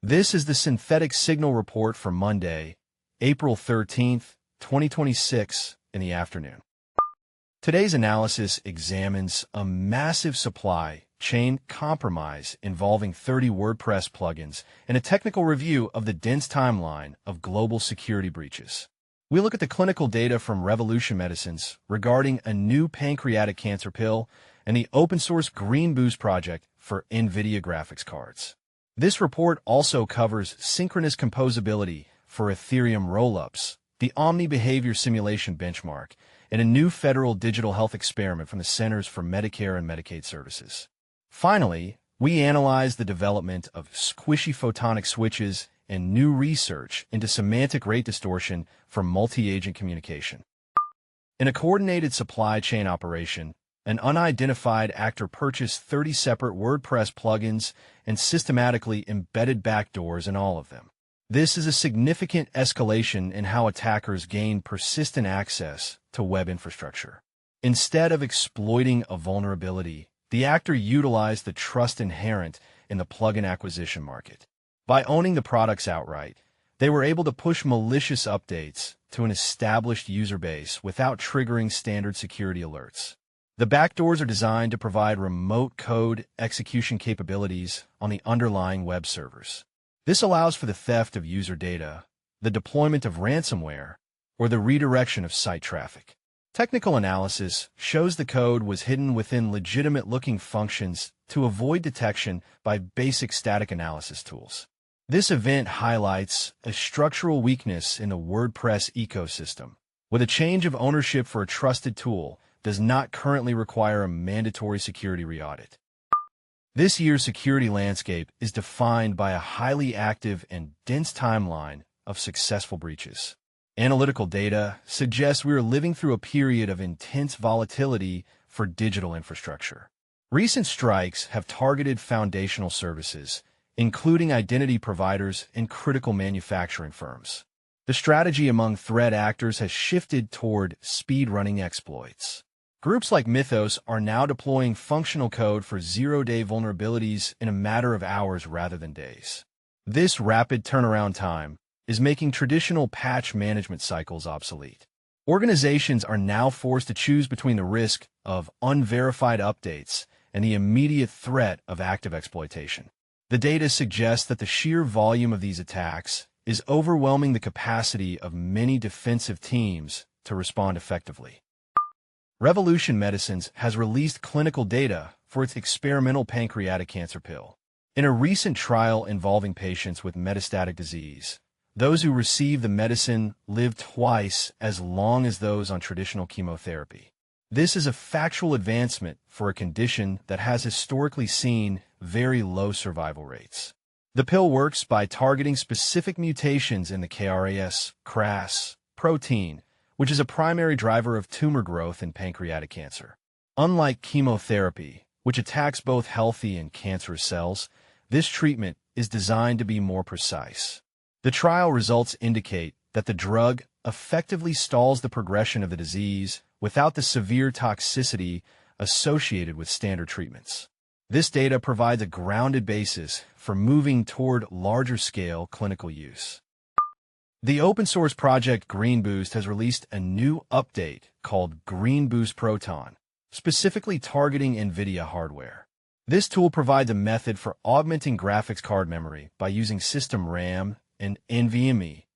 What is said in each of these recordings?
This is the synthetic signal report for Monday, April 13th, 2026 in the afternoon. Today's analysis examines a massive supply chain compromise involving 30 WordPress plugins and a technical review of the dense timeline of global security breaches. We look at the clinical data from Revolution Medicines regarding a new pancreatic cancer pill and the open-source GreenBoost project for NVIDIA graphics cards. This report also covers synchronous composability for Ethereum Rollups, the OmniBehavior simulation benchmark, and a new federal digital health experiment from the Centers for Medicare and Medicaid Services. Finally, we analyze the development of squishy photonic switches and new research into semantic rate distortion for multi-agent communication. In a coordinated supply chain operation, an unidentified actor purchased 30 separate WordPress plugins and systematically embedded backdoors in all of them. This is a significant escalation in how attackers gain persistent access to web infrastructure. Instead of exploiting a vulnerability, the actor utilized the trust inherent in the plugin acquisition market. By owning the products outright, they were able to push malicious updates to an established user base without triggering standard security alerts. The backdoors are designed to provide remote code execution capabilities on the underlying web servers. This allows for the theft of user data, the deployment of ransomware, or the redirection of site traffic. Technical analysis shows the code was hidden within legitimate-looking functions to avoid detection by basic static analysis tools. This event highlights a structural weakness in the WordPress ecosystem. With a change of ownership for a trusted tool, does not currently require a mandatory security re-audit. This year's security landscape is defined by a highly active and dense timeline of successful breaches. Analytical data suggests we are living through a period of intense volatility for digital infrastructure. Recent strikes have targeted foundational services, including identity providers and critical manufacturing firms. The strategy among threat actors has shifted toward speed-running exploits. Groups like Mythos are now deploying functional code for zero-day vulnerabilities in a matter of hours rather than days. This rapid turnaround time is making traditional patch management cycles obsolete. Organizations are now forced to choose between the risk of unverified updates and the immediate threat of active exploitation. The data suggests that the sheer volume of these attacks is overwhelming the capacity of many defensive teams to respond effectively. Revolution Medicines has released clinical data for its experimental pancreatic cancer pill. In a recent trial involving patients with metastatic disease, those who receive the medicine live twice as long as those on traditional chemotherapy. This is a factual advancement for a condition that has historically seen very low survival rates. The pill works by targeting specific mutations in the KRAS protein, which is a primary driver of tumor growth in pancreatic cancer. Unlike chemotherapy, which attacks both healthy and cancerous cells, this treatment is designed to be more precise. The trial results indicate that the drug effectively stalls the progression of the disease without the severe toxicity associated with standard treatments. This data provides a grounded basis for moving toward larger-scale clinical use. The open-source project GreenBoost has released a new update called GreenBoost Proton, specifically targeting NVIDIA hardware. This tool provides a method for augmenting graphics card memory by using system RAM and NVMe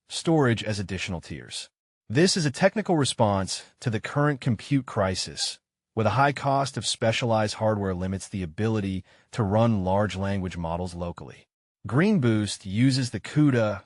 storage as additional tiers. This is a technical response to the current compute crisis, where the high cost of specialized hardware limits the ability to run large language models locally. GreenBoost uses the CUDA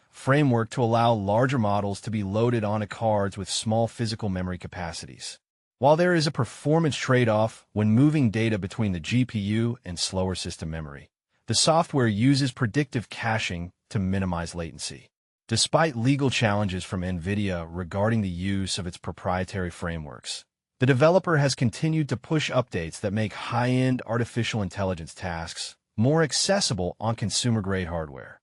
framework to allow larger models to be loaded onto cards with small physical memory capacities. While there is a performance trade-off when moving data between the GPU and slower system memory, the software uses predictive caching to minimize latency. Despite legal challenges from NVIDIA regarding the use of its proprietary frameworks, the developer has continued to push updates that make high-end artificial intelligence tasks more accessible on consumer-grade hardware.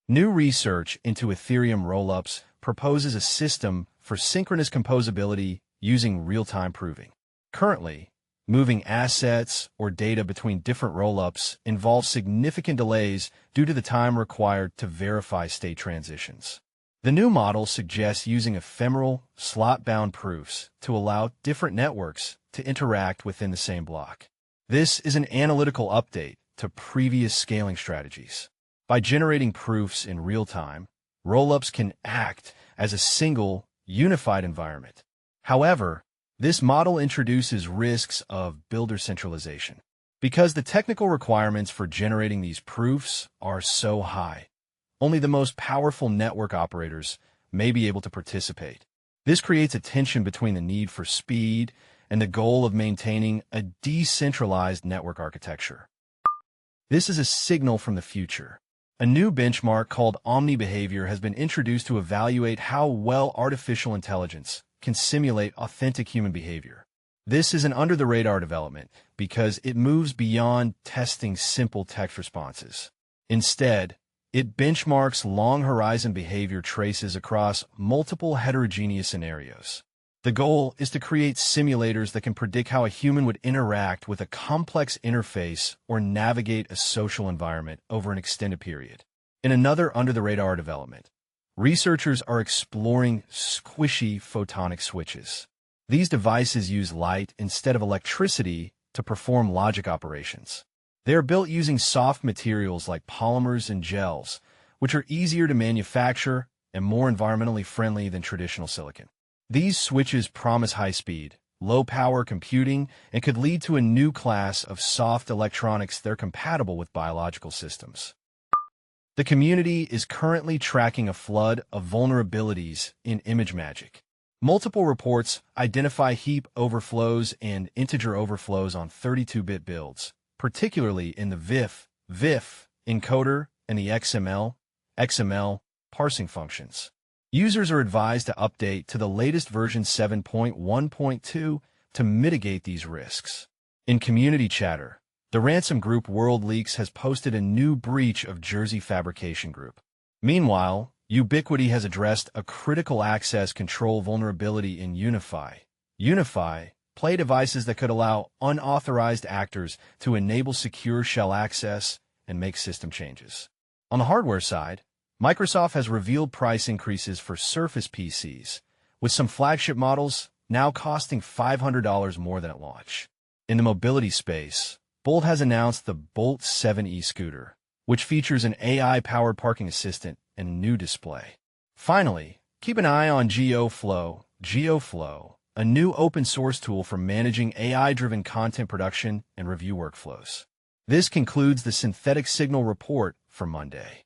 New research into Ethereum Rollups proposes a system for synchronous composability using real-time proving. Currently, Moving assets or data between different rollups involves significant delays due to the time required to verify state transitions. The new model suggests using ephemeral, slot-bound proofs to allow different networks to interact within the same block. This is an analytical update to previous scaling strategies. By generating proofs in real time, rollups can act as a single, unified environment. However, this model introduces risks of builder centralization. Because the technical requirements for generating these proofs are so high, only the most powerful network operators may be able to participate. This creates a tension between the need for speed and the goal of maintaining a decentralized network architecture. This is a signal from the future. A new benchmark called OmniBehavior has been introduced to evaluate how well artificial intelligence can simulate authentic human behavior. This is an under-the-radar development because it moves beyond testing simple text responses. Instead, it benchmarks long-horizon behavior traces across multiple heterogeneous scenarios. The goal is to create simulators that can predict how a human would interact with a complex interface or navigate a social environment over an extended period. In another under-the-radar development, researchers are exploring squishy photonic switches. These devices use light instead of electricity to perform logic operations. They are built using soft materials like polymers and gels, which are easier to manufacture and more environmentally friendly than traditional silicon. These switches promise high speed, low-power computing, and could lead to a new class of soft electronics that are compatible with biological systems. The community is currently tracking a flood of vulnerabilities in ImageMagick. Multiple reports identify heap overflows and integer overflows on 32-bit builds, particularly in the VIF encoder and the XML parsing functions. Users are advised to update to the latest version 7.1.2 to mitigate these risks. In community chatter, the ransom group WorldLeaks has posted a new breach of Jersey Fabrication Group. Meanwhile, Ubiquiti has addressed a critical access control vulnerability in Unify. Play devices that could allow unauthorized actors to enable secure shell access and make system changes. On the hardware side, Microsoft has revealed price increases for Surface PCs, with some flagship models now costing $500 more than at launch. In the mobility space, Bolt has announced the Bolt 7e scooter, which features an AI-powered parking assistant and a new display. Finally, keep an eye on GeoFlow, a new open-source tool for managing AI-driven content production and review workflows. This concludes the Synthetic Signal Report for Monday,